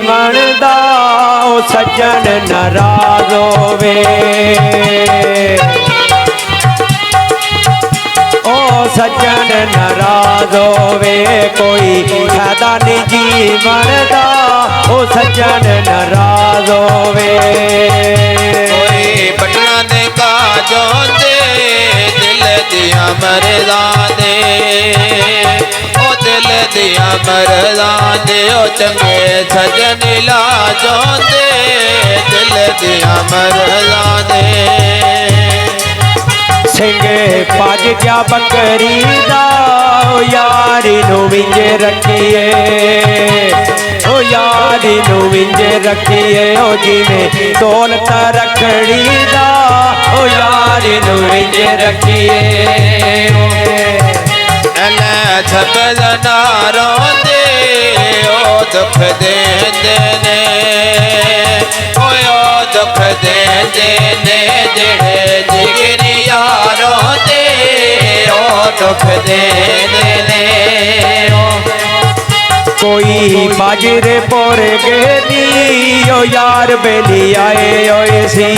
जीवन दा ओ सज्जन नाराज होवे। ओ सज्जन नाराज होवे कोई फायदा नहीं जीवन दा ओ सज्जन नाराज होवे। कोई बटना दे काजों दे दिल दिया मरदा दे ओ दिल दिया मरदा दे ओ चंगे सजन लाजों दे दिल दिया मरदा दे। सिंगे भज गया बकरी दा ओ यारी नू विंज रखिए ओ यारी नू विंज रखिए ओ जिवें दौलत रखड़ी दा ओ यारी नू विंज रखिए। एले छबल नारों दे ओ दुख देंदे ने ओ दुख देंदे ने जेड़े जिगरी यारों दे ओ दुख देंदे ने। कोई बाजरे पोर गेनी ओ यार बेली आए ओए सी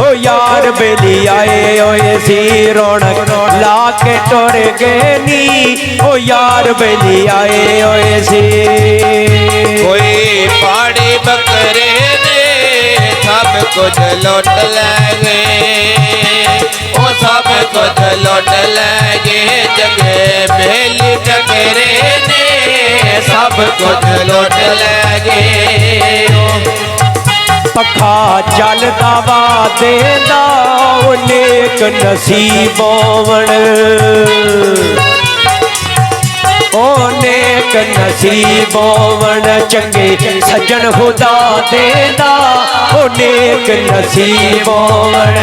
ओ यार बेली आए ओए सी रौनक ला के टोर गेनी ओ यार बेली आए ओए सी। कोई पाड़ी बकरे ने सब कुछ लौट ले गए ओ सब कुछ लौट ले गए जगे बेली बकरे ने सब कुछ लौट ले गए। पखा चलदा वा देंदा ओ नेक नसीब होवण ओ नेक नसीब होवण चंगे सज्जन खुदा देंदा ओ नेक नसीब होवण।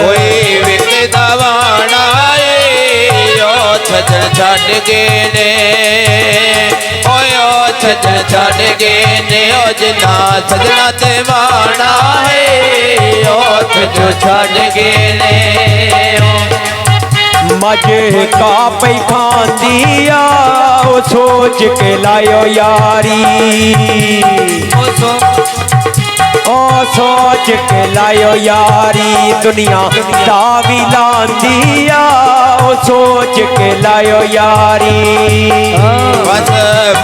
कोई विकदा वाणा ओ सजन छड़ गए ने ओ सजन छड़ गए ने ओ जिन्ना सजना ते वाणा है ओ सजन छड़ गए ने। मजे का पई खांदी आ ओ सोच के लायो यारी ओ सोच के लायो यारी दुनिया दावी लांदी आ ओ सोच के लायो यारी। बस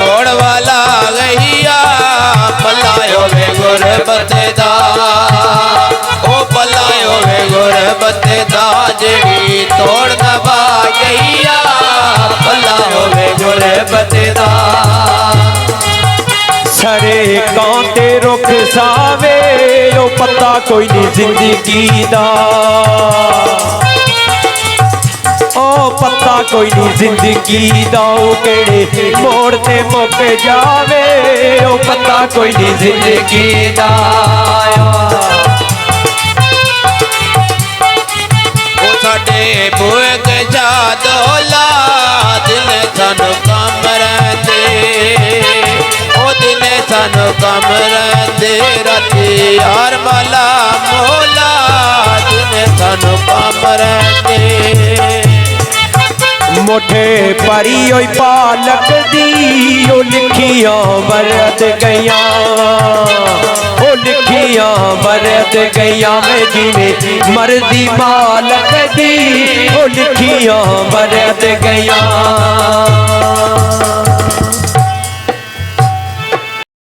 मोड़ वाला गईया पलायो वे गुरबत दा ओ पलायो वे गुरबत दा जेड़ी तोड़ दबा गईया पलायो वे गुरबत दा। सरे कांटे रुख सावे ओ पता कोई नहीं जिंदगी दा ओ पता कोई नहीं जिंदगी दा ओ केड़े मोड़ ते मुक जावे ओ पता कोई नहीं जिंदगी दा। ओ साडे बुए के जादोला दिल सानू कम रहंदे ओ दिल सानू कम रहंदे राती यार माला मोला दिल सानू कम रहंदे। मोठे परी ओई पालक दी ओ लिखियां बरत गईयां ओ लिखियां बरत गईयां में जिवें मर्जी मालक दी ओ लिखियां बरत गईयां।